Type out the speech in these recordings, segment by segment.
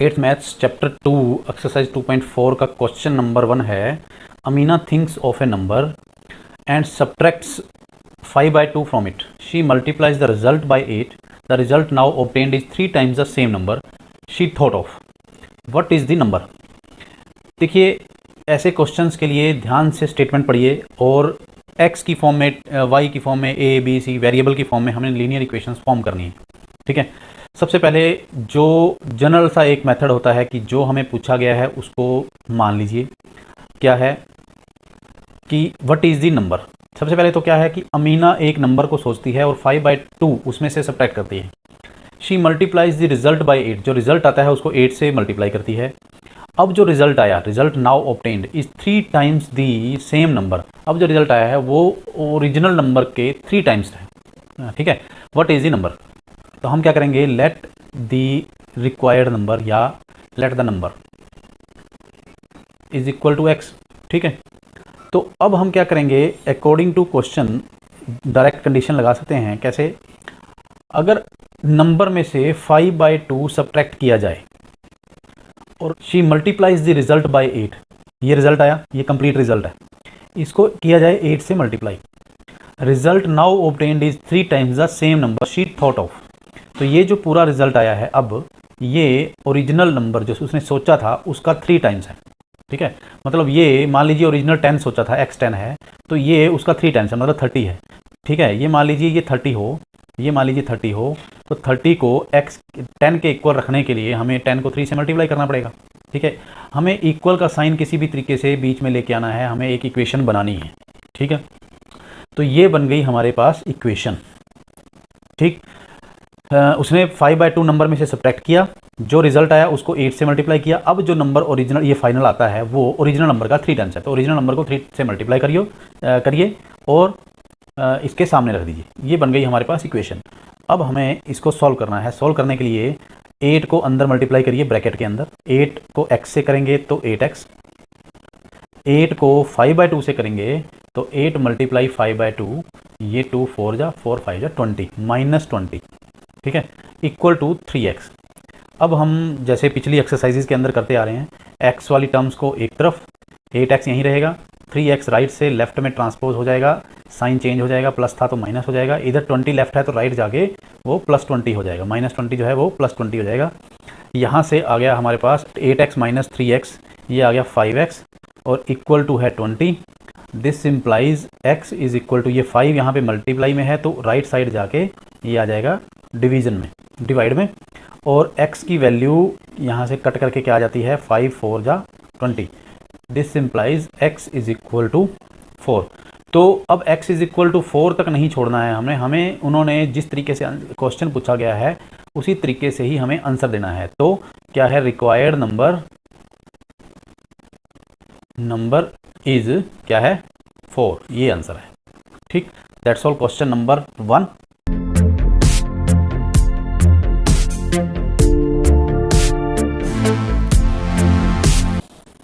Eighth maths chapter 2 exercise 2.4 का question number 1 है Amina thinks of a number and subtracts 5/2 from it. She multiplies the result by 8. The result now obtained is 3 times the same number she thought of. What is the number? देखिए, ऐसे questions के लिए ध्यान से statement पढ़िए और x की form में, वाई की फॉर्म में, ए बी सी वेरिएबल की फॉर्म में हमें लीनियर इक्वेशंस फॉर्म करनी है. ठीक है. सबसे पहले जो जनरल सा एक मेथड होता है कि जो हमें पूछा गया है उसको मान लीजिए. क्या है कि व्हाट इज़ दी नंबर. सबसे पहले तो क्या है कि अमीना एक नंबर को सोचती है और 5/2 उसमें से सब्ट्रैक्ट करती है. She multiplies the result by 8. जो रिजल्ट आता है उसको 8 से मल्टीप्लाई करती है. अब जो रिजल्ट आया, result now obtained is 3 times the same number. अब जो रिजल्ट आया है वो ओरिजिनल नंबर के 3 टाइम्स है. ठीक है. What is the number? तो हम क्या करेंगे, लेट द रिक्वायर्ड नंबर या let the number is equal to x. ठीक है. तो अब हम क्या करेंगे, according to question direct condition लगा सकते हैं. कैसे? अगर नंबर में से 5/2 सब्ट्रैक्ट किया जाए और she multiplies the result by 8. ये रिजल्ट आया, ये कंप्लीट रिजल्ट है, इसको किया जाए 8 से multiply. Result now obtained is 3 times the same number she thought of. तो ये जो पूरा रिजल्ट आया है, अब ये ओरिजिनल नंबर जो उसने सोचा था उसका 3 टाइम्स है. ठीक है. मतलब ये मान लीजिए ओरिजिनल 10 सोचा था, x10 है, तो ये उसका 3 टाइम्स है, मतलब 30 है. ठीक है. ये मान लीजिए ये 30 हो, ये मान लीजिए 30 हो, तो 30 को x10 के इक्वल रखने के लिए हमें 10 को 3 से मल्टीप्लाई करना पड़ेगा. ठीक है. हमें इक्वल का साइन किसी भी तरीके से बीच में लेके आना है, हमें एक इक्वेशन बनानी है. ठीक है. तो ये बन गई हमारे पास इक्वेशन. ठीक. उसने 5/2 नंबर में से सब्ट्रैक्ट किया, जो रिजल्ट आया उसको 8 से मल्टीप्लाई किया. अब जो नंबर ओरिजिनल ये फाइनल आता है वो ओरिजिनल नंबर का 3 टाइम्स है. तो ओरिजिनल नंबर को 3 से मल्टीप्लाई करिए और इसके सामने रख दीजिए. ये बन गई हमारे पास इक्वेशन. अब हमें इसको सॉल्व करना है. सॉल्व करने के लिए 8 को अंदर मल्टीप्लाई करिए ब्रैकेट के अंदर. 8 को x से करेंगे तो 8x. 8 को 5/2 से करेंगे तो 8 मल्टीप्लाई 5/2, ये 2 4 जा 4 5 जा 20 -20. ठीक है. Equal to 3x. अब हम जैसे पिछली एक्सरसाइजेज के अंदर करते आ रहे हैं, x वाली टर्म्स को एक तरफ, 8x यहीं रहेगा, 3x राइट से लेफ्ट में ट्रांसपोज हो जाएगा, साइन चेंज हो जाएगा, प्लस था तो माइनस हो जाएगा. इधर 20 लेफ्ट है तो राइट जाके वो +20 हो जाएगा, -20 जो है वो +20 हो जाएगा. यहाँ से आ गया हमारे पास 8x - 3x, ये आ गया 5x और इक्वल टू है 20. This implies x is equal to, ये 5 यहाँ पे मल्टीप्लाई में है तो राइट साइड जाके ये आ जाएगा डिवीज़न में, डिवाइड में, और x की वैल्यू यहाँ से कट करके क्या आ जाती है, 5 4 जा 20. This implies x is equal to 4. तो अब x इज इक्वल टू 4 तक नहीं छोड़ना है हमें उन्होंने जिस तरीके से क्वेश्चन पूछा गया है उसी तरीके से ही हमें आंसर देना है. तो क्या है, रिक्वायर्ड नंबर इज क्या है, 4. ये आंसर है. ठीक. That's all question number 1.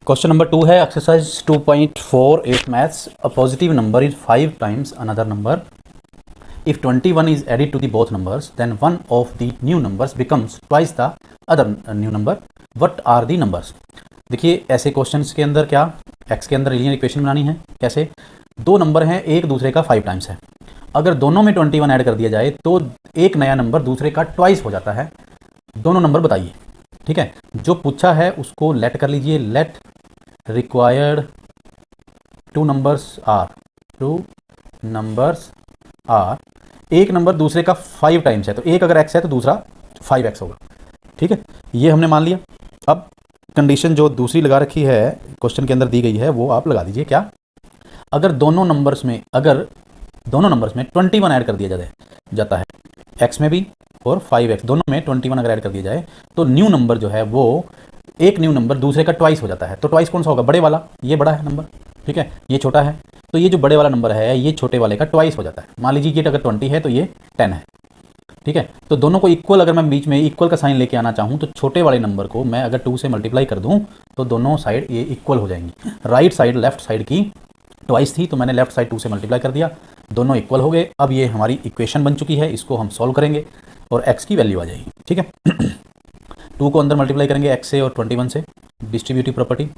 Question number 2 है exercise 2.4 8 maths. A positive number is 5 times another number. If 21 is added to the both numbers then one of the new numbers becomes twice the other new number. What are the numbers? देखिए, ऐसे questions के अंदर क्या, x के अंदर linear equation बनानी है. कैसे? दो नंबर हैं, एक दूसरे का 5 टाइम्स है. अगर दोनों में 21 ऐड कर दिया जाए तो एक नया नंबर दूसरे का ट्वाइस हो जाता है. दोनों नंबर बताइए. ठीक है. जो पूछा है उसको लेट कर लीजिए. Let required 2 numbers are. एक नंबर दूसरे का 5 टाइम्स है, तो एक अगर x है तो दूसरा 5x होगा. ठीक है. ये हमने मान लिया. अब कंडीशन जो दूसरी लगा रखी है क्वेश्चन के अंदर दी गई है वो आप लगा दीजिए. क्या? अगर दोनों नंबर्स में 21 ऐड कर दिया जाता है, x में भी और 5x दोनों में 21 अगर ऐड कर दिया जाए तो न्यू नंबर जो है वो एक न्यू नंबर दूसरे का ट्वाइस हो जाता है. तो ट्वाइस कौन सा होगा? बड़े वाला. ये बड़ा है नंबर. ठीक है. ये छोटा है, तो ये जो बड़े वाला नंबर है ये छोटे वाले का ट्वाइस हो जाता है. मान लीजिए ये अगर 20 है तो ये 10 है. ठीक है. तो दोनों को इक्वल, अगर मैं बीच में इक्वल का साइन लेके आना चाहूँ तो छोटे वाले नंबर को मैं अगर 2 से मल्टीप्लाई कर दूँ तो दोनों साइड ये इक्वल हो जाएंगी. राइट साइड लेफ्ट साइड की ट्वाइस थी तो मैंने लेफ्ट साइड 2 से मल्टीप्लाई कर दिया, दोनों इक्वल हो गए. अब ये हमारी इक्वेशन बन चुकी है, इसको हम सॉल्व करेंगे और x की वैल्यू आ जाएगी. ठीक है. 2 को अंदर मल्टीप्लाई करेंगे x से और 21 से, distributive property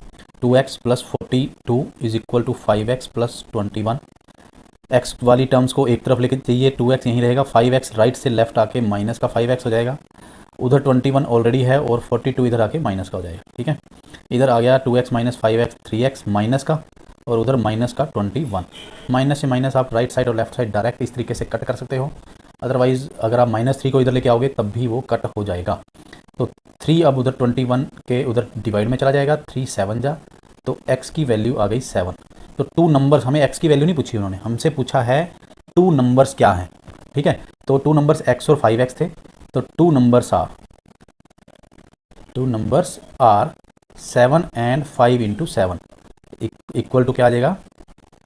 2x plus 42 is equal to 5x plus 21। x वाली टर्म्स को एक तरफ लेके चाहिए, 2x यहीं रहेगा, 5x राइट से लेफ्ट आके माइनस का 5x हो जाएगा, उधर 21 ऑलरेडी है और 42 इधर आके माइनस का हो जाएगा। ठीक है, इधर आ गया 2x minus 5x 3x minus का, और उधर माइनस का 21। माइनस से माइनस आप राइट साइड और लेफ्ट साइड डायरेक्ट इस तरीके से कट कर सकते हो, अदरवाइज़ अगर आप -3 को इधर लेके आओगे तब भी वो कट हो जाएगा। तो 3 अब उधर 21 के उधर डिवाइड में चला जाएगा, 3 7 जा, तो x की वैल्यू आ गई 7। तो 2 नंबर्स, हमें x की वैल्यू नहीं पूछी उन्होंने, हमसे पूछा है 2 नंबर्स क्या हैं। ठीक है, तो 2 नंबर्स x और 5x थे, तो 2 numbers are 7 and 5 into 7 equal to क्या आ जाएगा,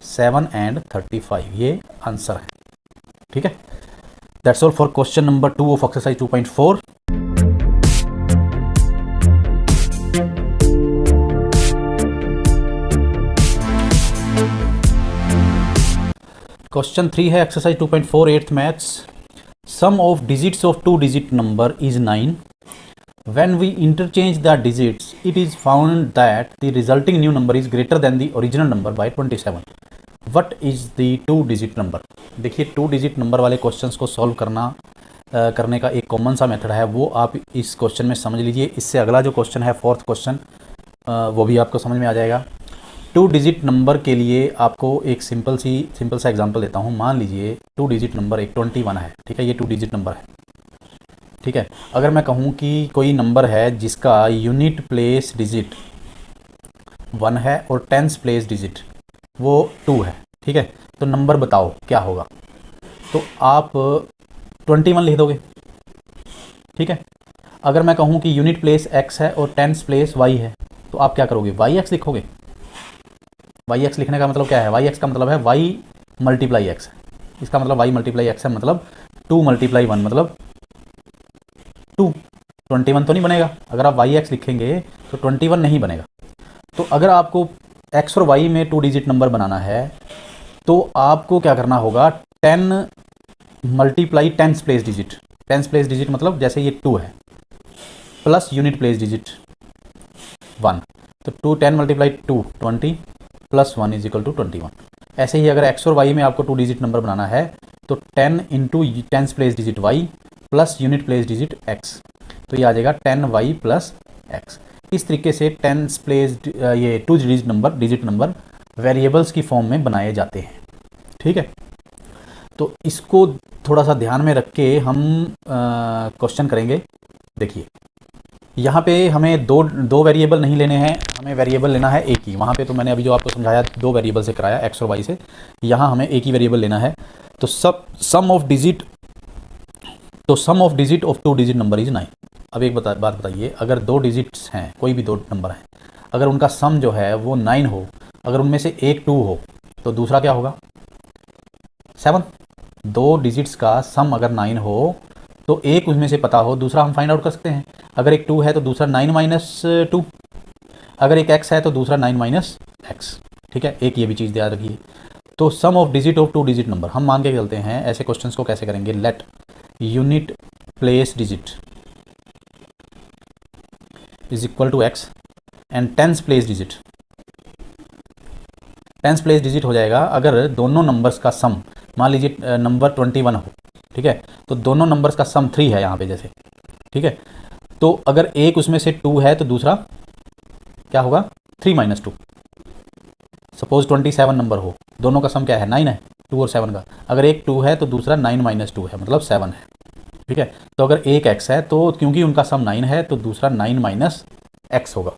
7 एंड 35। ये आंसर है। ठीक है, that's all for question number 2 of exercise 2.4। क्वेश्चन 3 है exercise 2.4 8th maths. Sum of digits of 2 digit number is 9। When we interchange the digits, it is found that the resulting new number is greater than the original number by 27. What is the 2 digit number? देखिए 2 digit number वाले questions को solve करने का एक common सा method है, वो आप इस क्वेश्चन में समझ लीजिए। इससे अगला जो क्वेश्चन है 4th क्वेश्चन, वो भी आपको समझ में आ जाएगा। 2 डिजिट नंबर के लिए आपको एक सिंपल सा एग्जांपल देता हूँ। मान लीजिए 2 डिजिट नंबर एक 21 है। ठीक है, ये 2 डिजिट नंबर है। ठीक है, अगर मैं कहूँ कि कोई नंबर है जिसका यूनिट प्लेस डिजिट 1 है और टेंस प्लेस डिजिट वो 2 है। ठीक है, तो नंबर बताओ क्या होगा। तो आप 21 लिख दोगे। ठीक है, अगर मैं कहूँ कि यूनिट प्लेस x है और टेंस प्लेस y है, तो आप क्या करोगे, yx लिखोगे। yx लिखने का मतलब क्या है, yx का मतलब है y मल्टीप्लाई x है। इसका मतलब y मल्टीप्लाई x है, मतलब 2 मल्टीप्लाई 1 मतलब 2। 21 तो नहीं बनेगा, अगर आप yx लिखेंगे तो 21 नहीं बनेगा। तो अगर आपको x और y में 2 डिजिट नंबर बनाना है तो आपको क्या करना होगा, 10 multiply tense place digit. Tense place digit मतलब जैसे ये 2 है प्लस यूनिट प्लेस डिजिट 1, तो 10 multiply 2 20 plus 1 is equal to 21। ऐसे ही अगर x और y में आपको 2 डिजिट नंबर बनाना है तो 10 into tens place digit y plus unit place digit x, तो ये आ जाएगा 10y प्लस x। इस तरीके से टेंस प्लेस ये 2 डिजिट नंबर वेरिएबल्स की फॉर्म में बनाए जाते हैं। ठीक है, तो इसको थोड़ा सा ध्यान में रख के हम क्वेश्चन करेंगे। देखिए यहाँ पे हमें दो वेरिएबल नहीं लेने हैं, हमें वेरिएबल लेना है एक ही। वहाँ पे तो मैंने अभी जो आपको समझाया 2 वेरिएबल से कराया x और y से, यहाँ हमें एक ही वेरिएबल लेना है। तो sum of digit of 2 digit number is 9। अब एक बात बताइए, अगर 2 डिजिट्स हैं, कोई भी 2 नंबर हैं, अगर उनका सम जो है वो 9 हो, अगर उनमें से एक 2 हो तो दूसरा क्या होगा, 7। 2 डिजिट्स का सम अगर 9 हो तो एक उसमें से पता हो, दूसरा हम फाइंड आउट कर सकते हैं। अगर एक 2 है तो दूसरा 9 माइनस 2, अगर एक x है तो दूसरा 9 माइनस x। ठीक है, एक ये भी चीज़ याद रखिए। तो sum of digit of 2 digit number हम मान के चलते हैं। ऐसे क्वेश्चंस को कैसे करेंगे, let unit place digit is equal to x and tens place digit हो जाएगा अगर दोनों नंबर्स का सम, मान लीजिए नंबर 21 हो। ठीक है, तो दोनों नंबर्स का सम 3 है यहाँ पे जैसे। ठीक है, तो अगर एक उसमें से 2 है तो दूसरा क्या होगा, 3 माइनस 2। सपोज 27 नंबर हो, दोनों का सम क्या है, 9 है, 2 और 7 का। अगर एक 2 है तो दूसरा 9 माइनस 2 है, मतलब 7 है। ठीक है, तो अगर एक x है तो क्योंकि उनका सम 9 है तो दूसरा 9 माइनस x होगा।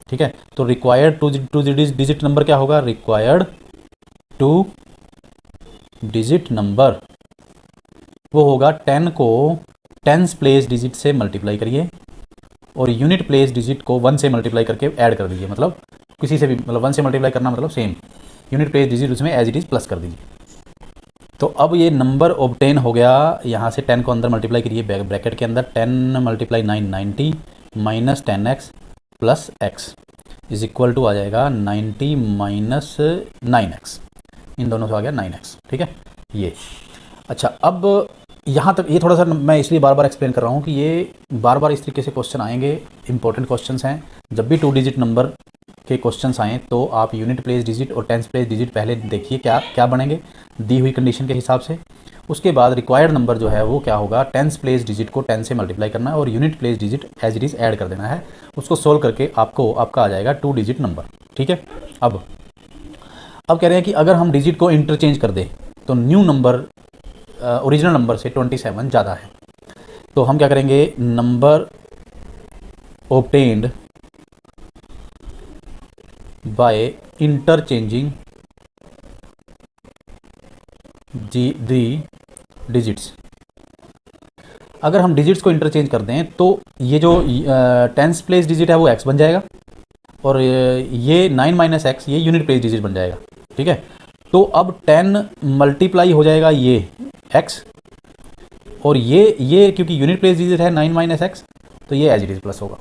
ठीक है, तो रिक्वायर्ड 2 डिजिट नंबर क्या होगा, रिक्वायर्ड 2 डिजिट नंबर वो होगा 10 को टेंस प्लेस डिजिट से मल्टीप्लाई करिए और यूनिट प्लेस डिजिट को 1 से मल्टीप्लाई करके ऐड कर दीजिए। मतलब किसी से भी, मतलब 1 से मल्टीप्लाई करना मतलब सेम, यूनिट प्लेस डिजिट उसमें एज इट इज़ प्लस कर दीजिए। तो अब ये नंबर ऑब्टेन हो गया। यहाँ से 10 को अंदर मल्टीप्लाई करिए ब्रैकेट के अंदर, 10 multiply 9 90 minus 10x plus x is equal to आ जाएगा 90 माइनस 9x। इन दोनों से आ गया 9x। ठीक है, ये अच्छा। अब यहाँ तक ये थोड़ा सा मैं इसलिए बार बार एक्सप्लेन कर रहा हूँ कि ये बार बार इस तरीके से क्वेश्चन आएंगे, इंपॉर्टेंट क्वेश्चंस हैं। जब भी 2 डिजिट नंबर के क्वेश्चंस आएँ तो आप यूनिट प्लेस डिजिट और टेंस प्लेस डिजिट पहले देखिए क्या क्या बनेंगे दी हुई कंडीशन के हिसाब से। उसके बाद रिक्वायर्ड नंबर जो है वो क्या होगा, टेंस प्लेस डिजिट को 10 से मल्टीप्लाई करना है और unit place digit as it is add कर देना है। उसको सोल्व करके आपका आ जाएगा 2 डिजिट नंबर। ठीक है। अब कह रहे हैं कि अगर हम डिजिट को इंटरचेंज कर दें तो न्यू नंबर ओरिजिनल नंबर से 27 ज़्यादा है। तो हम क्या करेंगे, number obtained by interchanging the digits. अगर हम डिजिट्स को इंटरचेंज कर दें तो ये जो टेंस प्लेस डिजिट है वो x बन जाएगा और ये 9 माइनस एक्स ये यूनिट प्लेस डिजिट बन जाएगा। ठीक है। तो अब 10 मल्टीप्लाई हो जाएगा ये x और ये क्योंकि यूनिट प्लेस डिजिट है 9 माइनस एक्स तो ये एज इट इज़ प्लस होगा।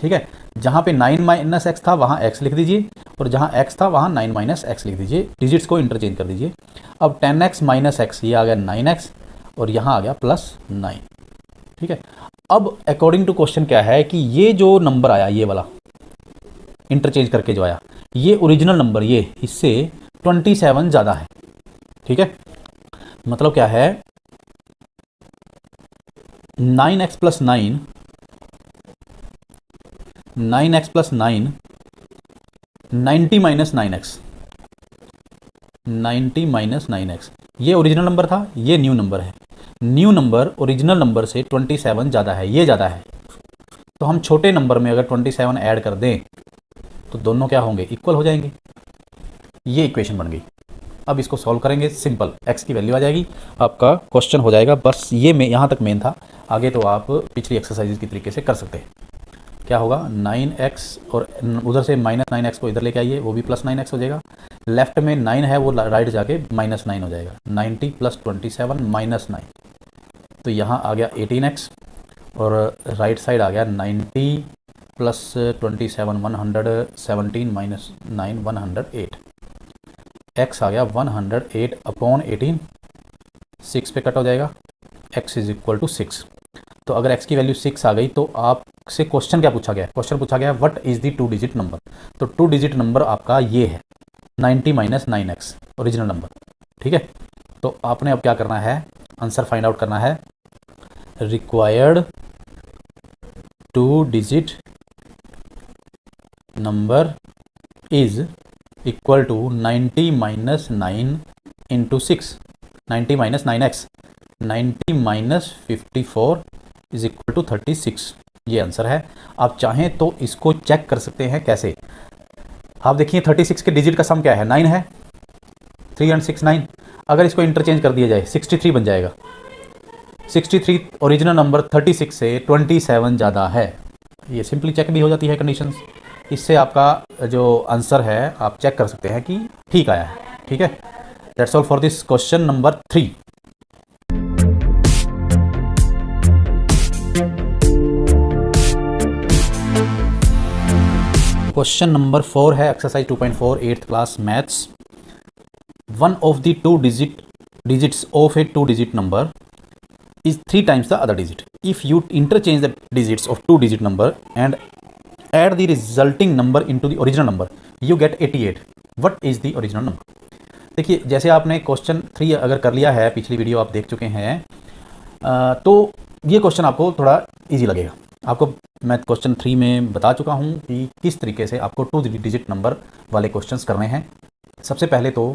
ठीक है। जहाँ पे 9 माइनस एक्स था वहाँ x लिख दीजिए और जहाँ x था वहाँ 9 माइनस एक्स लिख दीजिए, डिजिट्स को इंटरचेंज कर दीजिए। अब 10x माइनस एक्स ये आ गया 9x और यहाँ आ गया +9। ठीक है। अब अकॉर्डिंग टू क्वेश्चन क्या है कि ये जो नंबर आया ये वाला इंटरचेंज करके जो आया ये ओरिजिनल नंबर ये इससे 27 ज़्यादा है। ठीक है। मतलब क्या है, 9x plus 9 9x plus 9 90 minus 9x 90 minus 9x ये ओरिजिनल नंबर था, ये न्यू नंबर है। न्यू नंबर ओरिजिनल नंबर से 27 ज़्यादा है, ये ज़्यादा है। तो हम छोटे नंबर में अगर 27 ऐड कर दें तो दोनों क्या होंगे, इक्वल हो जाएंगे। ये इक्वेशन बन गई। अब इसको सॉल्व करेंगे, सिंपल x की वैल्यू आ जाएगी, आपका क्वेश्चन हो जाएगा। बस ये में यहाँ तक मेन था, आगे तो आप पिछली एक्सरसाइज की तरीके से कर सकते हैं। क्या होगा, 9x और उधर से -9x को इधर लेके आइए, वो भी +9x हो जाएगा। लेफ्ट में 9 है वो राइट जाके -9 हो जाएगा। 90 + 27 -9 तो यहाँ आ गया 18x और राइट साइड आ गया 90 + 27 117 -9 108। x आ गया 108/18, 6 पे कट हो जाएगा, x = 6। तो अगर x की वैल्यू 6 आ गई तो आपसे क्वेश्चन क्या पूछा गया है, क्वेश्चन पूछा गया है what is the 2 digit number. तो 2 डिजिट नंबर आपका ये है 90 माइनस 9x ओरिजिनल नंबर। ठीक है। तो आपने अब क्या करना है, आंसर फाइंड आउट करना है। Required 2 digit number is equal to 90 minus 9 into 6, 90 minus 9x 90 minus 54 is equal to 36। ये आंसर है। आप चाहें तो इसको चेक कर सकते हैं। कैसे, आप देखिए 36 के डिजिट का सम क्या है, 9 है, 3 and 6 9। अगर इसको इंटरचेंज कर दिया जाए 63 बन जाएगा। 63 ओरिजिनल नंबर 36 से 27 ज़्यादा है। ये सिंपली चेक भी हो जाती है कंडीशंस। इससे आपका जो आंसर है आप चेक कर सकते हैं कि ठीक आया है। ठीक है। That's all for this question number 3। Question number 4 है exercise 2.4 8th class maths. One of the 2 digits of A 2 digit number is 3 times the other digit. If you interchange the digits of 2 digit number and add the resulting number into the original number, you get 88. What is the original number? देखिए, जैसे आपने question 3 अगर कर लिया है, पिछली video आप देख चुके हैं, तो ये क्वेश्चन आपको थोड़ा इजी लगेगा। आपको मैं क्वेश्चन 3 में बता चुका हूँ कि किस तरीके से आपको 2 डिजिट नंबर वाले क्वेश्चंस करने हैं। सबसे पहले तो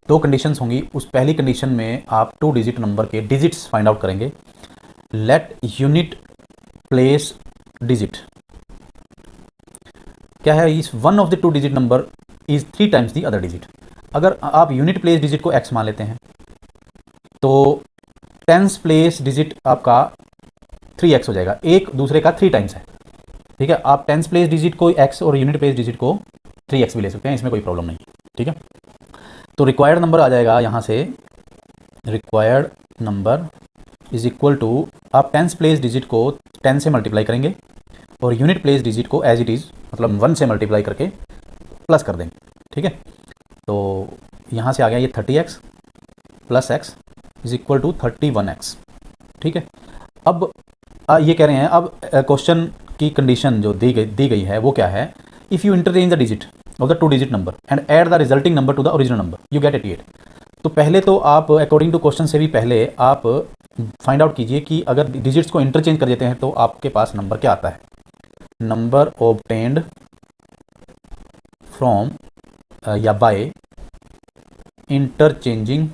2 कंडीशंस होंगी। उस पहली कंडीशन में आप 2 डिजिट नंबर के डिजिट्स फाइंड आउट करेंगे। लेट यूनिट प्लेस डिजिट क्या है, इस one of the 2 digit number is 3 times the other digit. अगर आप यूनिट प्लेस डिजिट को x मान लेते हैं तो टेंस प्लेस डिजिट आपका 3x हो जाएगा, एक दूसरे का 3 टाइम्स है। ठीक है। आप टेंस प्लेस डिजिट को x और यूनिट प्लेस डिजिट को 3x भी ले सकते हैं, इसमें कोई प्रॉब्लम नहीं। ठीक है। तो रिक्वायर्ड नंबर आ जाएगा यहाँ से, required number is equal to, आप टेंस प्लेस डिजिट को 10 से मल्टीप्लाई करेंगे और यूनिट प्लेस डिजिट को एज इट इज़ मतलब 1 से मल्टीप्लाई करके प्लस कर देंगे। ठीक है। तो यहाँ से आ गया ये 30x plus x is equal to 31x। ठीक है, अब ये कह रहे हैं, अब क्वेश्चन की कंडीशन जो दी गई है वो क्या है, if you interchange the digit of the 2 digit number and add the resulting number two the original number you get 88। तो पहले तो आप अकॉर्डिंग टू क्वेश्चन से भी पहले आप फाइंड आउट कीजिए कि अगर डिजिट्स को इंटरचेंज कर देते हैं तो आपके पास नंबर क्या आता है। नंबर ऑब्टेन्ड फ्रॉम या बाय इंटरचेंजिंग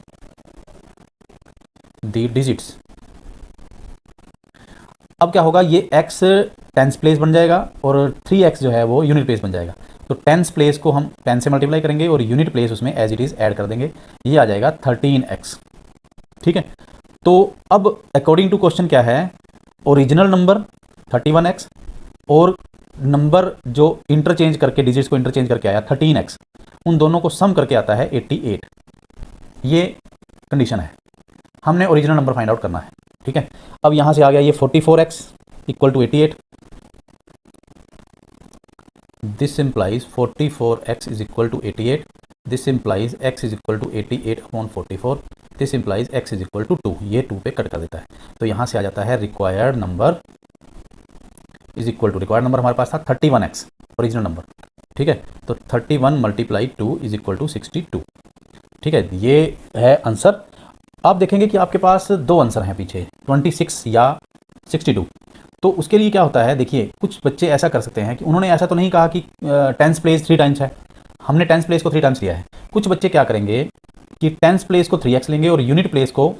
द डिजिट्स। अब क्या होगा, ये x टेंस प्लेस बन जाएगा और 3x जो है वो यूनिट प्लेस बन जाएगा। तो टेंस प्लेस को हम 10 से मल्टीप्लाई करेंगे और यूनिट प्लेस उसमें एज इट इज़ ऐड कर देंगे, ये आ जाएगा 13x। ठीक है, तो अब अकॉर्डिंग टू क्वेश्चन क्या है, ओरिजिनल नंबर 31x और नंबर जो इंटरचेंज करके डिजिट्स को इंटरचेंज करके आया 13x, उन दोनों को सम करके आता है 88। ये कंडीशन है, हमने ओरिजिनल नंबर फाइंड आउट करना है। ठीक है, अब यहां से आ गया ये 44x equal to 88। This implies 44x is equal to 88। This implies x is equal to 88 upon 44। This implies x is equal to 2। ये 2 पे कट कर देता है, तो यहां से आ जाता है required number is equal to, required number हमारे पास था 31x ओरिजिनल नंबर। ठीक है, तो 31 मल्टीप्लाई 2 इज इक्वल टू 62। ठीक है, ये है आंसर। आप देखेंगे कि आपके पास दो आंसर हैं पीछे, 26 या 62। तो उसके लिए क्या होता है, देखिए कुछ बच्चे ऐसा कर सकते हैं कि उन्होंने ऐसा तो नहीं कहा कि टेंस प्लेस 3 टाइम्स है, हमने टेंस प्लेस को 3 टाइम्स लिया है। कुछ बच्चे क्या करेंगे कि टेंस प्लेस को 3x लेंगे और यूनिट प्लेस को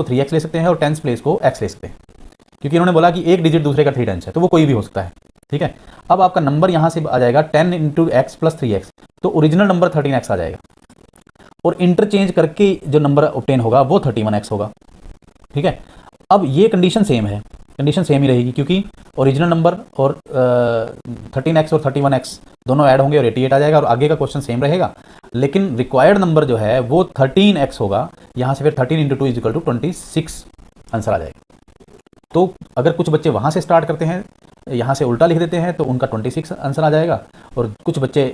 3x ले सकते हैं और टेंस प्लेस को x ले सकते हैं, क्योंकि इन्होंने बोला कि एक डिजिट दूसरे का 3 टाइम्स है, तो वो कोई भी हो सकता है। ठीक है, अब आपका नंबर यहाँ से आ जाएगा 10 इंटू एक्स प्लस 3x, तो ओरिजिनल नंबर 13x आ जाएगा और इंटरचेंज करके जो नंबर ऑब्टेन होगा वो 31x होगा। ठीक है, अब ये कंडीशन सेम है, कंडीशन सेम ही रहेगी, क्योंकि ओरिजिनल नंबर और 13x और 31x दोनों ऐड होंगे और 88 आ जाएगा और आगे का क्वेश्चन सेम रहेगा, लेकिन रिक्वायर्ड नंबर जो है वो 13x होगा। यहाँ से फिर 13 into 2 is equal to 26 answer आ जाएगा। तो अगर कुछ बच्चे वहाँ से स्टार्ट करते हैं, यहाँ से उल्टा लिख देते हैं, तो उनका 26 आंसर आ जाएगा, और कुछ बच्चे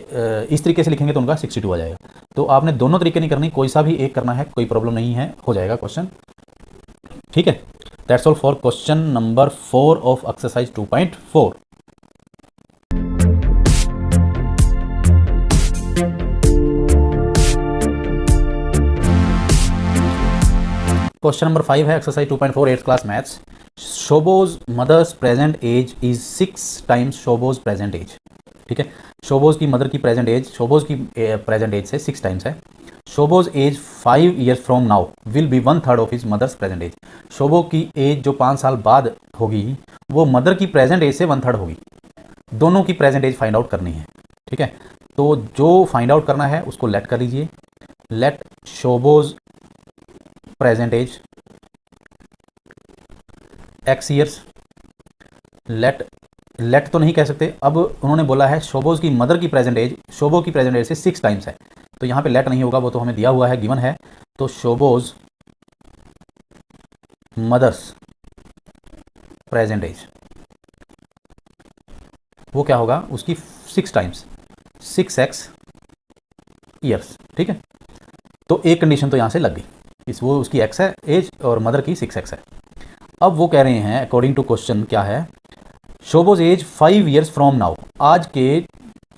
इस तरीके से लिखेंगे तो उनका 62 आ जाएगा। तो आपने दोनों तरीके नहीं करनी, कोई सा भी एक करना है, कोई प्रॉब्लम नहीं है, हो जाएगा क्वेश्चन। ठीक है, that's all for question number 4 of exercise 2.4। Question number 5 है exercise 2.4 8th class maths. Shobo's mother's present age is 6 times Shobo's present age. ठीक है, शोबोज की मदर की प्रेजेंट एज शोबोज की प्रेजेंट एज से 6 टाइम्स है। Shobo's age 5 years from now will be 1/3 of his mother's present age. Shobo की age जो 5 साल बाद होगी वो मदर की प्रेजेंट एज से 1/3 होगी। दोनों की प्रेजेंट एज फाइंड आउट करनी है। ठीक है, तो जो फाइंड आउट करना है उसको लेट कर लीजिए। Let Shobo's present age x years. Let तो नहीं कह सकते, अब उन्होंने बोला है शोबोज की मदर की प्रेजेंट एज, शोबो की प्रेजेंट एज से 6 टाइम्स है, तो यहाँ पे लेट नहीं होगा, वो तो हमें दिया हुआ है, गिवन है। तो शोबोज मदर्स प्रेजेंट एज वो क्या होगा, उसकी 6 टाइम्स 6x ईयर्स। ठीक है, तो एक कंडीशन तो यहाँ से लग गई, वो उसकी x है एज और मदर की 6x है। अब वो कह रहे हैं अकॉर्डिंग टू क्वेश्चन क्या है, Shobo's age 5 years from now, आज के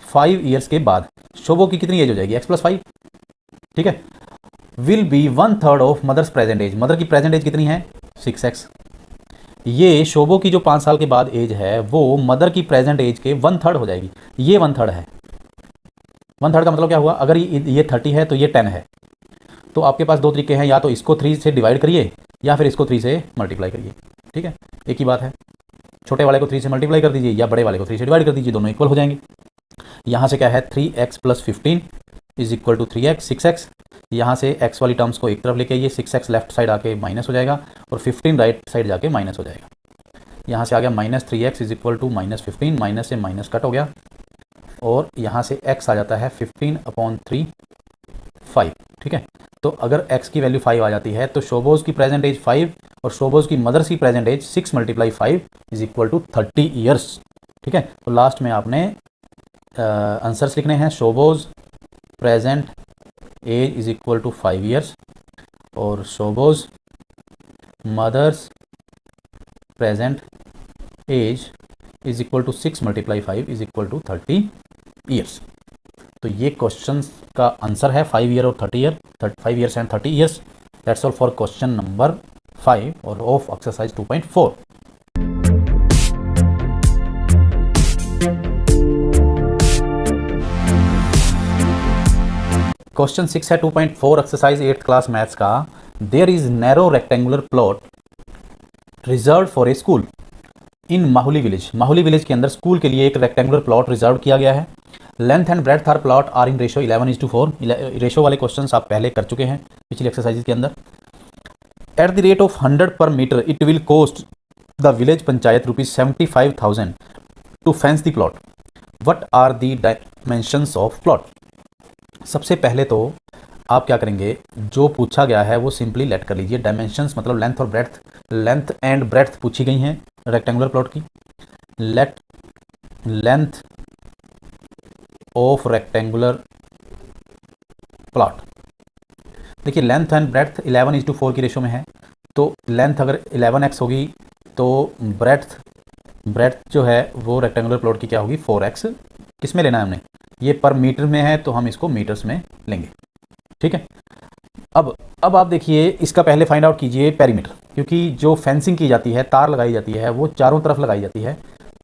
5 ईयर्स के बाद शोबो की कितनी एज हो जाएगी, x + 5। ठीक है, will be 1/3 of mother's present age, mother की प्रेजेंट एज कितनी है 6x। ये शोबो की जो 5 साल के बाद एज है वो मदर की प्रेजेंट एज के 1/3 हो जाएगी, ये 1/3 है। 1/3 का मतलब क्या हुआ, अगर ये 30 है तो ये 10 है, तो आपके पास 2 तरीके हैं, या तो इसको 3 से डिवाइड करिए या फिर इसको 3 से मल्टीप्लाई करिए। ठीक है, एक ही बात है, छोटे वाले को 3 से मल्टीप्लाई कर दीजिए या बड़े वाले को 3 से डिवाइड कर दीजिए, दोनों इक्वल हो जाएंगे। यहाँ से क्या है 3x + 15 is equal to 3x 6x। यहाँ से x वाली टर्म्स को एक तरफ लेके आइए, 6x लेफ्ट साइड आके माइनस हो जाएगा और 15 राइट साइड जाके माइनस हो जाएगा। यहाँ से आ गया -3x is equal to -15, minus से माइनस कट हो गया और यहाँ से x आ जाता है 15/3 5। ठीक है, तो अगर x की वैल्यू 5 आ जाती है तो शोबोज की प्रेजेंट एज 5 और शोबोज की मदर्स की present age 6 × 5 is equal to 30 years. ठीक है, तो लास्ट में आपने आंसर्स लिखने हैं, Shobo's present age is equal to 5 years और Shobo's mother's present age is equal to 6 × 5 is equal to 30 years. तो ये क्वेश्चन का आंसर है 5 ईयर और 30 year, 5 years and 30 years. That's all for question number 5 और ऑफ एक्सरसाइज 2.4। क्वेश्चन 6 है 2.4 एक्सरसाइज 8th क्लास मैथ्स का। There is narrow rectangular plot reserve for a school in Mahuli village. Mahuli village के अंदर स्कूल के लिए एक रेक्टेंगुलर प्लॉट रिजर्व किया गया है। Length and breadth are plot are in ratio 11:4। Ratio वाले क्वेश्चन आप पहले कर चुके हैं पिछली एक्सरसाइज के अंदर। एट द रेट ऑफ 100 पर metre it will cost the village panchayat ₹75,000 to fence the plot. What are the dimensions of plot. सबसे पहले तो आप क्या करेंगे, जो पूछा गया है वो सिंपली लेट कर लीजिए। डायमेंशंस मतलब लेंथ और ब्रेड्थ, लेंथ एंड ब्रेड्थ पूछी गई हैं रेक्टेंगुलर प्लॉट की। Late length of rectangular plot. देखिए लेंथ एंड ब्रेड्थ 11:4 की रेशो में है, तो लेंथ अगर 11x होगी तो ब्रेड्थ जो है वो रेक्टेंगुलर प्लॉट की क्या होगी 4x। किस में लेना है हमने, ये पर मीटर में है तो हम इसको मीटर्स में लेंगे, ठीक है। अब आप देखिए इसका पहले फाइंड आउट कीजिए पेरीमीटर, क्योंकि जो फेंसिंग की जाती है, तार लगाई जाती है, वो चारों तरफ लगाई जाती है,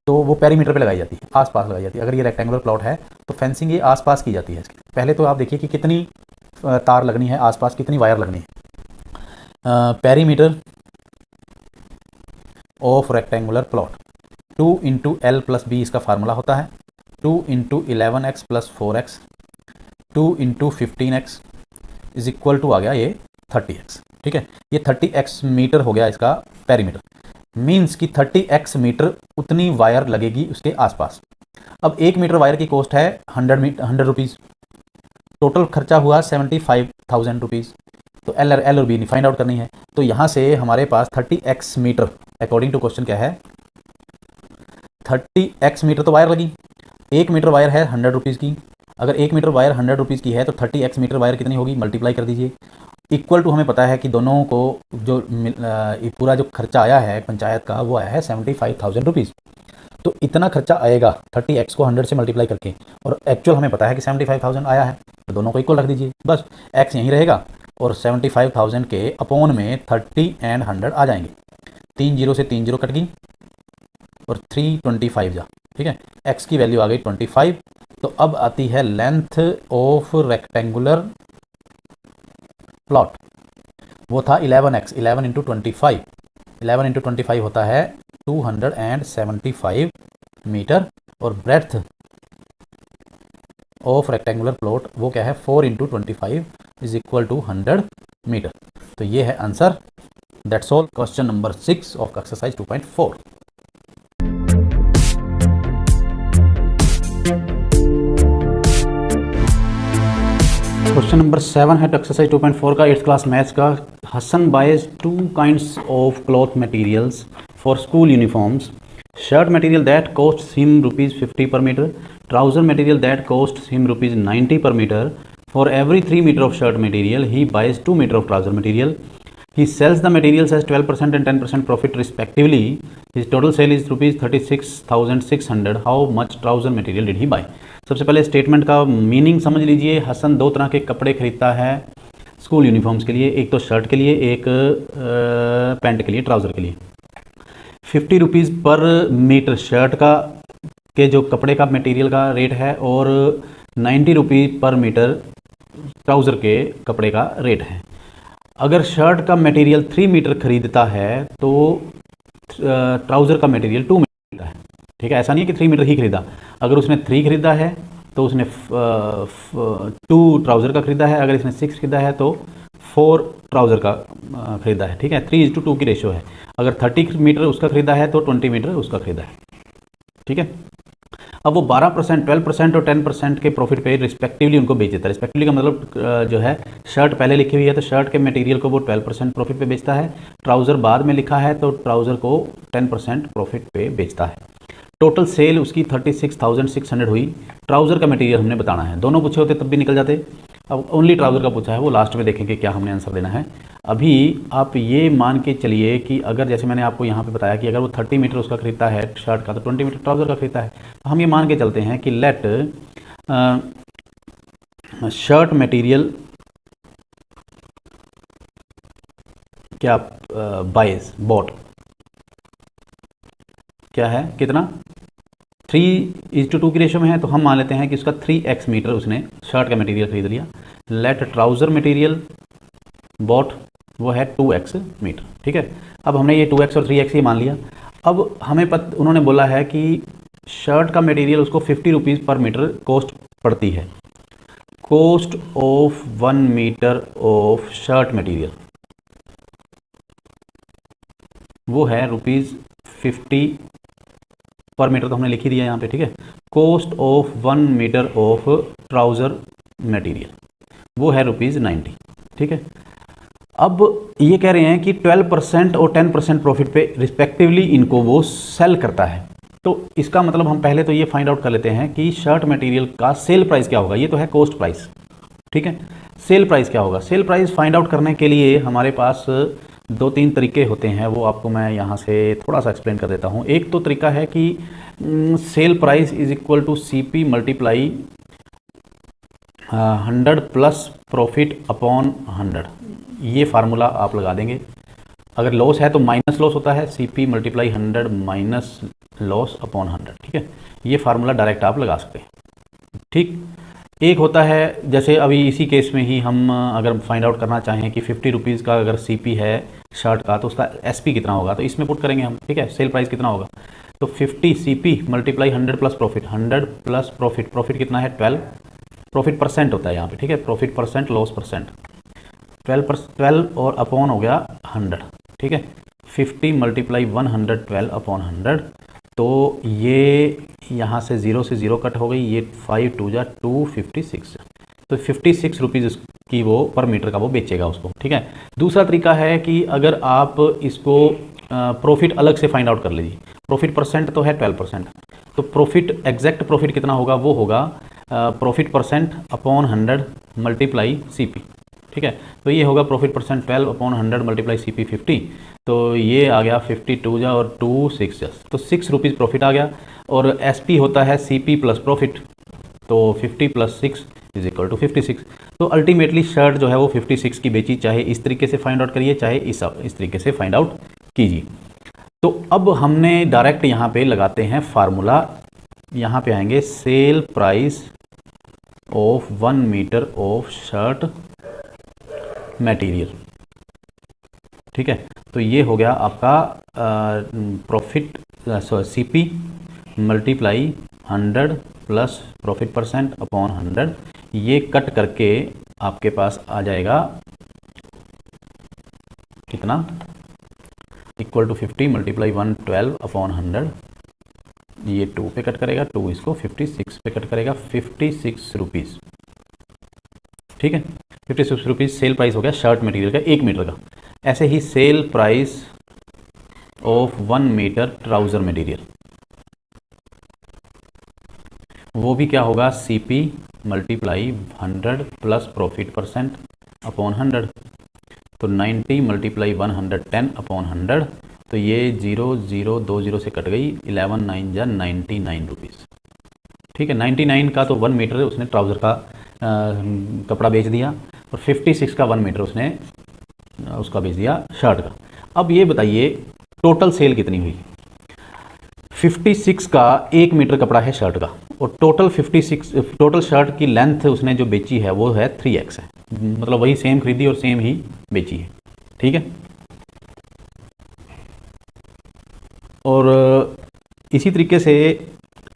तो वो पेरीमीटर पे लगाई जाती है, आसपास लगाई जाती है। अगर ये रेक्टेंगुलर प्लॉट है तो फेंसिंग ये आसपास की जाती है इसकी। पहले तो आप देखिए कि कितनी तार लगनी है आसपास, कितनी वायर लगनी है। Perimeter of rectangular plot 2 × L + B इसका फार्मूला होता है। 2 × 11x + 4x 2 × 15x is equal to आ गया ये 30x, ठीक है। ये 30x मीटर हो गया इसका पेरीमीटर। मीन्स कि 30x मीटर उतनी वायर लगेगी उसके आसपास। अब 1 मीटर वायर की कॉस्ट है 100 रुपीज़। टोटल खर्चा हुआ 75,000 रुपीज़। तो एल और बी फाइंड आउट करनी है। तो यहाँ से हमारे पास 30x metre according to question क्या है, 30x मीटर तो वायर लगी। 1 मीटर वायर है 100 रुपीज़ की। अगर 1 मीटर वायर 100 रुपीज़ की है तो 30x मीटर वायर कितनी होगी, मल्टीप्लाई कर दीजिए। इक्वल टू हमें पता है कि दोनों को जो पूरा जो खर्चा आया है पंचायत का वो आया है 75,000 रुपीज़। तो इतना खर्चा आएगा 30x को 100 से मल्टीप्लाई करके, और एक्चुअल हमें पता है कि 75,000 आया है, तो दोनों को इक्वल रख दीजिए। बस x यहीं रहेगा और 75,000 के अपॉन में 30 एंड 100 आ जाएंगे। 3 0 से 3 0 कट गई और 325 जा, ठीक है। x की वैल्यू आ गई 25। तो अब आती है लेंथ ऑफ रेक्टेंगुलर प्लॉट, वो था 11x, 11 × 25, 11 × 25 होता है 275 मीटर। और ब्रेड्थ ऑफ रेक्टेंगुलर प्लॉट वो क्या है 4 × 25 इज इक्वल टू 100 मीटर। तो ये है answer. That's all question number 6 of exercise 2.4। Question number 7 है एक्सरसाइज 2.4 का 8th क्लास मैथ्स का। Hasan buys 2 kinds of cloth materials for school uniforms. Shirt material that costs him ₹50 per meter, trouser material that costs him ₹90 per meter. For every 3 meter of shirt material he buys 2 meter of trouser material. He sells the materials as 12% and 10% profit respectively. His total sale is ₹36,600. How much trouser material did he buy? सबसे पहले statement का meaning समझ लीजिए। हसन 2 तरह के कपड़े खरीदता है स्कूल यूनिफॉर्म्स के लिए, एक तो शर्ट के लिए, एक पैंट के लिए, ट्राउज़र के लिए। 50 रुपीज़ पर मीटर शर्ट का के जो कपड़े का मटेरियल का रेट है, और 90 रुपीज़ पर मीटर ट्राउज़र के कपड़े का रेट है। अगर शर्ट का मटेरियल 3 मीटर खरीदता है तो ट्राउज़र का मटेरियल 2 मीटर है, ठीक है। ऐसा नहीं है कि 3 मीटर ही खरीदा। अगर उसने 3 खरीदा है तो उसने 2 ट्राउज़र का खरीदा है। अगर इसने 6 खरीदा है तो 4 ट्राउज़र का खरीदा है, ठीक है। 3:2 की रेशो है। अगर 30 मीटर उसका खरीदा है तो 20 मीटर उसका खरीदा है, ठीक है। अब वो 12%, 12% और 10% के प्रॉफिट पे रिस्पेक्टिवली उनको बेच देता है। रिस्पेक्टिवली का मतलब जो है शर्ट पहले लिखी हुई है तो शर्ट के मटेरियल को वो 12% प्रॉफिट पे बेचता है। ट्राउज़र बाद में लिखा है तो ट्राउज़र को 10% प्रॉफिट पे बेचता है। टोटल सेल उसकी 36,600 हुई। ट्राउज़र का मटेरियल हमने बताना है। दोनों पूछे होते तब भी निकल जाते। अब ओनली ट्राउज़र का पूछा है, वो लास्ट में देखेंगे क्या हमने आंसर देना है। अभी आप ये मान के चलिए कि अगर जैसे मैंने आपको यहाँ पे बताया कि अगर वो 30 मीटर उसका खरीदता है शर्ट का, तो 20 मीटर ट्राउज़र का खरीदता है। तो हम ये मान के चलते हैं कि लेट शर्ट मटेरियल क्या बाइज बॉट क्या है, कितना 3:2 की रेशो में है, तो हम मान लेते हैं कि उसका 3x मीटर उसने शर्ट का मटेरियल खरीद लिया। लेट ट्राउज़र मटेरियल बॉट वो है 2x मीटर, ठीक है। अब हमने ये 2x और 3x ये मान लिया। अब हमें उन्होंने बोला है कि शर्ट का मटेरियल उसको 50 रुपीज़ पर मीटर कॉस्ट पड़ती है। Cost of 1 metre of shirt material वो है ₹50 पर मीटर, तो हमने लिख ही दिया यहाँ पे, ठीक है। Cost of 1 metre of trouser material वो है ₹90, ठीक है। अब ये कह रहे हैं कि 12% और 10% प्रॉफिट पे रिस्पेक्टिवली इनको वो सेल करता है। तो इसका मतलब हम पहले तो ये फाइंड आउट कर लेते हैं कि शर्ट मटेरियल का सेल प्राइस क्या होगा। ये तो है कॉस्ट प्राइस, ठीक है। सेल प्राइस क्या होगा, सेल प्राइस फाइंड आउट करने के लिए हमारे पास 2-3 तरीके होते हैं, वो आपको मैं यहाँ से थोड़ा सा एक्सप्लेन कर देता हूँ। एक तो तरीका है कि sale price is equal to CP multiply 100 plus profit upon 100। ये फार्मूला आप लगा देंगे। अगर लॉस है तो माइनस लॉस होता है, CP multiply 100 minus loss upon 100, ठीक है। ये फार्मूला डायरेक्ट आप लगा सकते हैं, ठीक। एक होता है जैसे अभी इसी केस में ही हम अगर फाइंड आउट करना चाहें कि 50 रुपीज़ का अगर CP है शर्ट का, तो उसका SP कितना होगा, तो इसमें पुट करेंगे हम, ठीक है। सेल प्राइस कितना होगा, तो 50 CP multiply 100 plus profit, 100 plus profit, profit कितना है 12, प्रॉफिट परसेंट होता है यहाँ पे, ठीक है। प्रॉफिट परसेंट, लॉस परसेंट, 12 और अपॉन हो गया 100, ठीक है। 50 मल्टीप्लाई 112 अपॉन 100, तो ये यहाँ से 0 से 0 कट हो गई, ये 5 2 जा 256, तो 56 रुपीज़ की वो पर मीटर का वो बेचेगा उसको, ठीक है। दूसरा तरीका है कि अगर आप इसको प्रॉफिट अलग से फाइंड आउट कर लीजिए। प्रॉफिट परसेंट तो है 12%, तो प्रॉफिट एग्जैक्ट प्रॉफिट कितना होगा, वो होगा profit percent upon 100 multiply CP, ठीक है। तो ये होगा profit percent 12 upon 100 multiply CP 50, तो ये आ गया 52 जा और 2 6 जा, तो 6 रुपीज़ प्रॉफिट आ गया। और SP होता है CP प्लस प्रॉफिट, तो 50 प्लस 6 इज इक्वल टू 56। तो अल्टीमेटली शर्ट जो है वो 56 की बेची, चाहे इस तरीके से फाइंड आउट करिए, चाहे इस तरीके से फाइंड आउट कीजिए। तो अब हमने डायरेक्ट यहाँ पे लगाते हैं फार्मूला, यहाँ पे आएंगे sale price of 1 metre of shirt material, ठीक है। तो ये हो गया आपका profit CP multiply 100 plus profit percent upon 100, ये कट करके आपके पास आ जाएगा कितना, इक्वल टू 50 मल्टीप्लाई 112 अपॉन 100, ये 2 पे कट करेगा, 2 इसको 56 पे कट करेगा, 56 रुपीज़, ठीक है। 56 रुपीज़ सेल प्राइस हो गया शर्ट मटेरियल का 1 मीटर का। ऐसे ही sale price of 1 metre trouser material, वो भी क्या होगा, CP multiply 100 plus profit percent upon 100, तो 90 मल्टीप्लाई 110 अपॉन 100, तो ये 0 0 2 0 से कट गई, 11 9 जा 99 रुपीज़, ठीक है। 99 का तो 1 मीटर उसने ट्राउज़र का कपड़ा बेच दिया, और 56 का 1 मीटर उसने उसका बेच दिया शर्ट का। अब ये बताइए टोटल सेल कितनी हुई। 56 का 1 मीटर कपड़ा है शर्ट का, और टोटल शर्ट की लेंथ उसने जो बेची है वो है 3x है, मतलब वही सेम खरीदी और सेम ही बेची है, ठीक है। और इसी तरीके से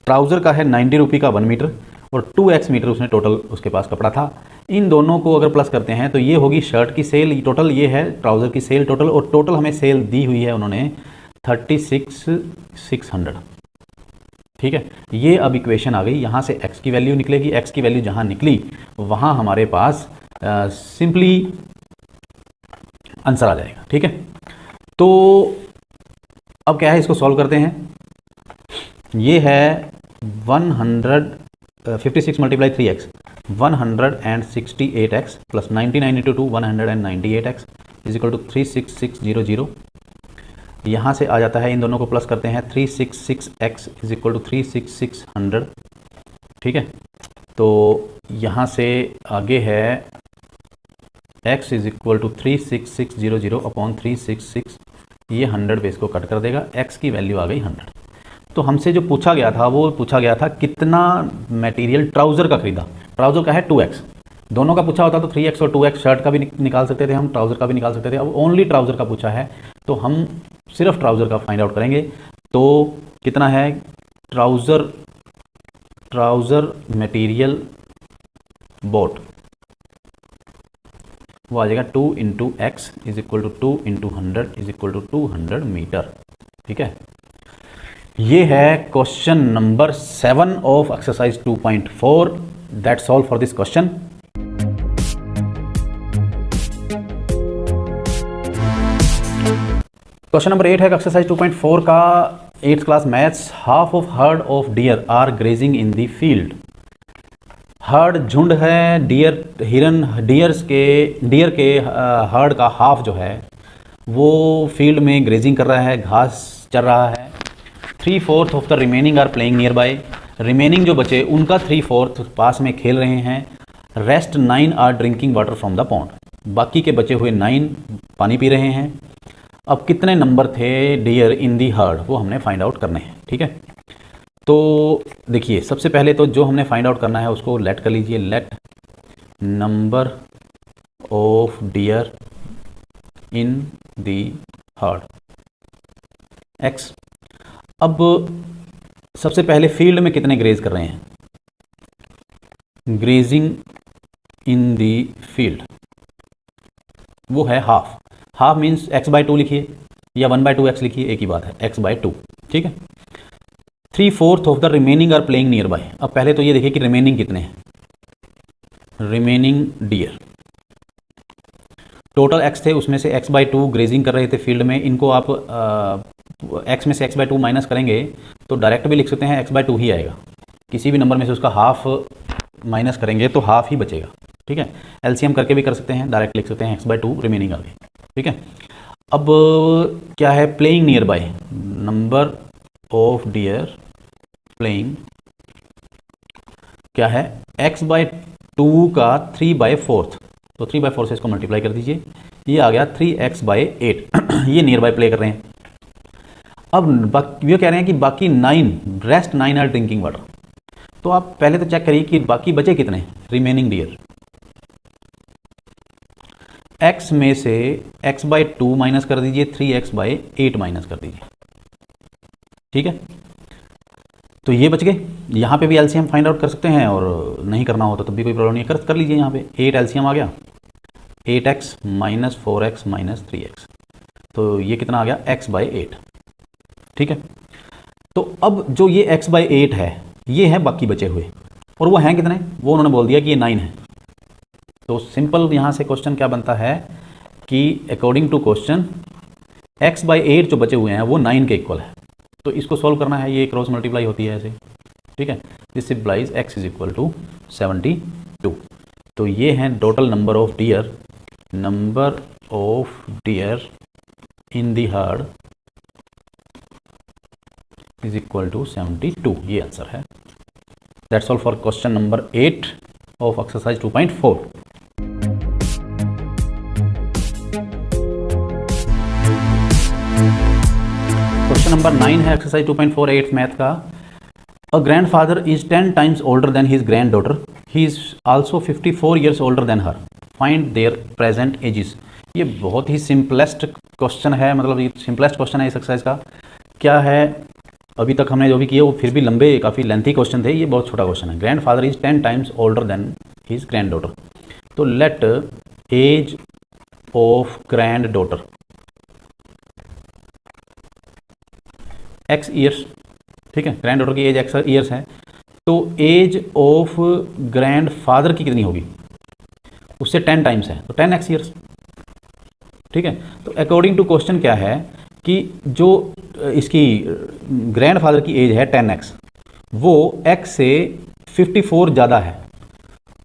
ट्राउज़र का है 90 रुपये का 1 मीटर, और 2x मीटर उसने टोटल उसके पास कपड़ा था। इन दोनों को अगर प्लस करते हैं तो ये होगी शर्ट की सेल टोटल, ये है ट्राउज़र की सेल टोटल, और टोटल हमें सेल दी हुई है उन्होंने 36,600, ठीक है। ये अब इक्वेशन आ गई, यहाँ से x की वैल्यू निकलेगी, x की वैल्यू जहाँ निकली वहाँ हमारे पास सिंपली आंसर आ जाएगा, ठीक है। तो अब क्या है, इसको सॉल्व करते हैं। ये है 56 multiply 3x, 168x plus 99 into 2 198x is equal to 36600। यहाँ से आ जाता है, इन दोनों को प्लस करते हैं, 366x इज इक्वल टू 36600। ठीक है, तो यहाँ से आगे है x is equal to 36600 upon 366, ये 100 बेस को कट कर देगा, x की वैल्यू आ गई 100। तो हमसे जो पूछा गया था वो पूछा गया था कितना मटेरियल ट्राउज़र का खरीदा। ट्राउज़र का है 2x, दोनों का पूछा होता तो 3x और 2x शर्ट का भी निकाल सकते थे हम, ट्राउज़र का भी निकाल सकते थे। अब ओनली ट्राउज़र का पूछा है तो हम सिर्फ ट्राउज़र का फाइंड आउट करेंगे। तो कितना है, ट्राउज़र मटेरियल बोट, वो आ जाएगा 2 into x is equal to 2 into 100 is equal to 200 metre. ठीक है, ये है question number 7 of exercise 2.4। That's all for this question. Question number 8 है एक्सरसाइज 2.4 का 8th class maths. Half of herd of deer are grazing in the field. Herd झुंड है, dear के heard का हाफ जो है वो फील्ड में ग्रेजिंग कर रहा है, घास चर रहा है। 3/4 of the remaining are playing nearby. Remaining जो बचे उनका 3/4 पास में खेल रहे हैं। Rest 9 are drinking water from the pond. बाकी के बचे हुए 9 पानी पी रहे हैं। अब कितने नंबर थे डियर इन दी हर्ड, वो हमने फाइंड आउट करने हैं। ठीक है, तो देखिए सबसे पहले तो जो हमने फाइंड आउट करना है उसको लेट कर लीजिए। Let number of deer in the heard x. अब सबसे पहले फील्ड में कितने ग्रेज कर रहे हैं, ग्रेजिंग इन दी फील्ड वो है हाफ। हाफ मीन्स x/2 लिखिए या 1/2x लिखिए, एक ही बात है, x/2। ठीक है, 3/4 of the remaining are playing nearby. अब पहले तो ये देखिए कि रिमेनिंग कितने हैं, रिमेनिंग डियर टोटल x थे, उसमें से x/2 ग्रेजिंग कर रहे थे फील्ड में। इनको आप x में से x/2 माइनस करेंगे तो डायरेक्ट भी लिख सकते हैं, x/2 ही आएगा। किसी भी नंबर में से उसका हाफ माइनस करेंगे तो हाफ ही बचेगा। ठीक है, एलसीएम करके भी कर सकते हैं, डायरेक्ट लिख सकते हैं, x/2 रिमेनिंग आ गई। ठीक है, अब क्या है, playing near by, number of dear playing क्या है, x/2 का 3/4, तो 3/4 से इसको मल्टीप्लाई कर दीजिए, ये आ गया 3x/8। ये नियर बाय प्ले कर रहे हैं। अब ये कह रहे हैं कि बाकी 9, रेस्ट 9 आर ड्रिंकिंग वाटर। तो आप पहले तो चेक करिए कि बाकी बचे कितने, रिमेनिंग डियर। x में से x/2 माइनस कर दीजिए, 3x/8 माइनस कर दीजिए। ठीक है, तो ये बच गए। यहाँ पे भी एलसीएम फाइंड आउट कर सकते हैं और नहीं करना हो तो तब भी कोई प्रॉब्लम नहीं है, कर लीजिए। यहाँ पे 8 एलसीएम आ गया, 8x minus 4x minus 3x, तो ये कितना आ गया, x/8। ठीक है, तो अब जो ये x/8 है ये है बाकी बचे हुए, और वो हैं कितने, वो उन्होंने बोल दिया कि ये 9 है। तो सिंपल यहाँ से क्वेश्चन क्या बनता है कि अकॉर्डिंग टू क्वेश्चन x/8 जो बचे हुए हैं वो 9 के इक्वल है। तो इसको सॉल्व करना है, ये क्रॉस मल्टीप्लाई होती है ऐसे। ठीक है, this simplifies x is equal to 72। तो ये हैं total number of deer, number of deer in the herd is equal to 72, ये आंसर है। That's all for question number 8 of exercise 2.4। Question number 9 है एक्सरसाइज 2.4 8th मैथ का। A grandfather is 10 times older than his granddaughter, he is also 54 years older than her, find their present ages. ये बहुत ही simplest question है, मतलब ये simplest question है इस exercise का। क्या है, अभी तक हमने जो भी किया वो फिर भी लंबे काफ़ी लेंथी क्वेश्चन थे, ये बहुत छोटा क्वेश्चन है। Grandfather is 10 times older than his granddaughter, तो let age of granddaughter x years. ठीक है, ग्रैंड डॉटर की एज x ईयर्स है, तो एज ऑफ ग्रैंड फादर की कितनी होगी, उससे 10 टाइम्स है तो 10x ईयर्स। ठीक है, तो अकॉर्डिंग टू क्वेश्चन क्या है कि जो इसकी ग्रैंड फादर की एज है 10x, वो x से 54 ज़्यादा है,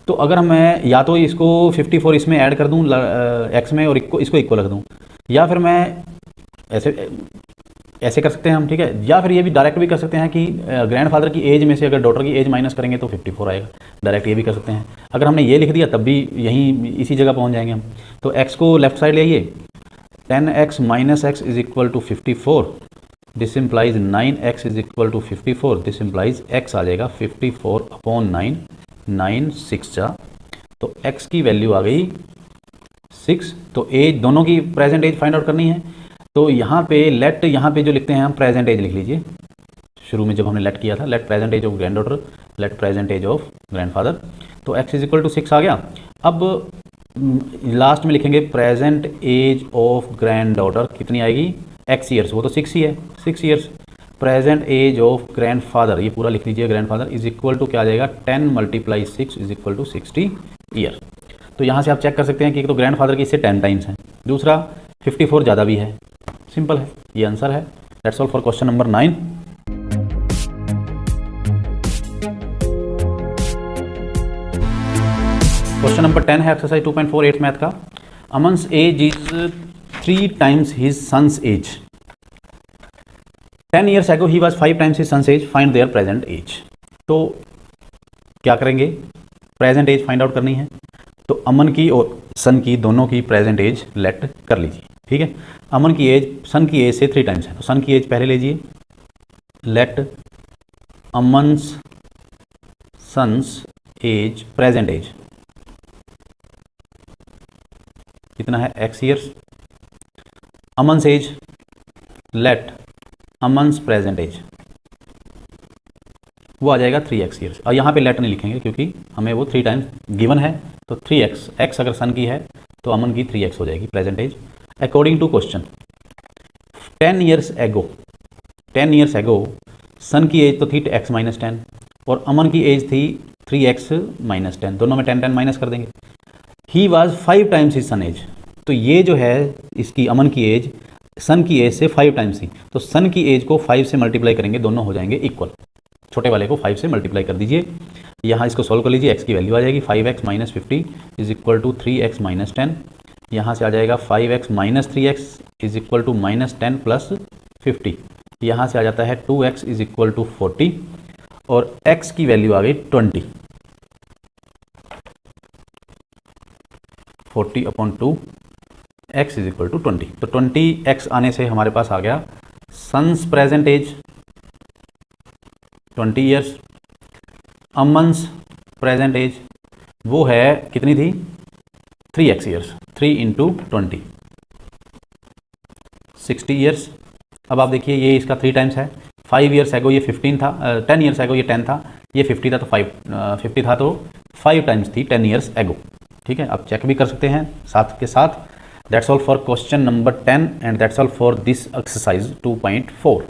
तो अगर मैं या तो इसको 54 इसमें ऐड कर दूं एक्स में और इसको इक्वल रख दूं, या फिर मैं ऐसे कर सकते हैं हम, ठीक है। या फिर ये भी डायरेक्ट भी कर सकते हैं कि ग्रैंडफादर की एज में से अगर डॉटर की एज माइनस करेंगे तो 54 आएगा। डायरेक्ट ये भी कर सकते हैं। अगर हमने ये लिख दिया तब भी यहीं इसी जगह पहुंच जाएंगे हम। तो x को लेफ्ट साइड ले आइए, 10x minus x is equal to 54, this implies 9x is equal to 54, this implies x आ जाएगा 54/9, 9 6 जा, तो x की वैल्यू आ गई 6। तो एज दोनों की प्रेजेंट एज फाइंड आउट करनी है। तो यहाँ पे लेट, यहाँ पे जो लिखते हैं हम प्रेजेंट एज लिख लीजिए। शुरू में जब हमने लेट किया था, let present age of granddaughter, let present age of grandfather, तो x इज इक्वल टू 6 आ गया। अब लास्ट में लिखेंगे present age of granddaughter कितनी आएगी, x ईयर्स, वो तो 6 ही है, 6 years. Present age of grandfather, ये पूरा लिख लीजिए, grandfather is equal to क्या आ जाएगा, 10 × 6 इज इक्वल टू 60 ईयर। तो यहाँ से आप चेक कर सकते हैं कि एक तो ग्रैंड फादर की इससे 10 टाइम्स है, दूसरा 54 ज़्यादा भी है। सिंपल है, ये आंसर है। That's all for question number 9। Question number 10 है एक्सरसाइज 2.48 मैथ का। Aman's age is 3 times his son's age. 10 years ago he was 5 times his son's age, find their present age। तो क्या करेंगे, प्रेजेंट एज फाइंड आउट करनी है। तो अमन की और सन की दोनों की प्रेजेंट एज लेट कर लीजिए, ठीक है। अमन की एज सन की एज से 3 टाइम्स है, तो सन की एज पहले लीजिए, let Aman's son's age present age कितना है, x years. Aman's age let Aman's present age, वो आ जाएगा 3x ईयर्स। और यहाँ पे लेट नहीं लिखेंगे क्योंकि हमें वो 3 टाइम्स गिवन है, तो 3x, x अगर सन की है तो अमन की 3x हो जाएगी present age. According to question 10 years ago son की एज तो थी x माइनस 10 और अमन की एज थी 3x माइनस 10, दोनों में 10 10 माइनस कर देंगे। He was 5 times his son age, तो ये जो है इसकी अमन की एज सन की एज से 5 टाइम्स थी, तो सन की एज को 5 से मल्टीप्लाई करेंगे, दोनों हो जाएंगे इक्वल। छोटे वाले को 5 से मल्टीप्लाई कर दीजिए, यहाँ इसको सॉल्व कर लीजिए, x की वैल्यू आ जाएगी 5x minus 50 is equal to 3x minus 10। यहाँ से आ जाएगा 5x minus 3x is equal to minus 10 plus 50। यहाँ से आ जाता है 2x इज इक्वल टू 40 और x की वैल्यू आ गई 20, 40/2 x इज इक्वल टू 20। तो 20x आने से हमारे पास आ गया son's present age 20 years, Aman's present age वो है कितनी थी, 3x ईयर्स, 3 × 20 60 ईयर्स। अब आप देखिए ये इसका 3 टाइम्स है, 5 years ago ये 15 था, 10 years ago ये 10 था, ये 50 था, तो 50 था तो 5 टाइम्स थी 10 years ago, ठीक है। आप चेक भी कर सकते हैं साथ के साथ। That's all for question number 10 and that's all for this exercise 2.4।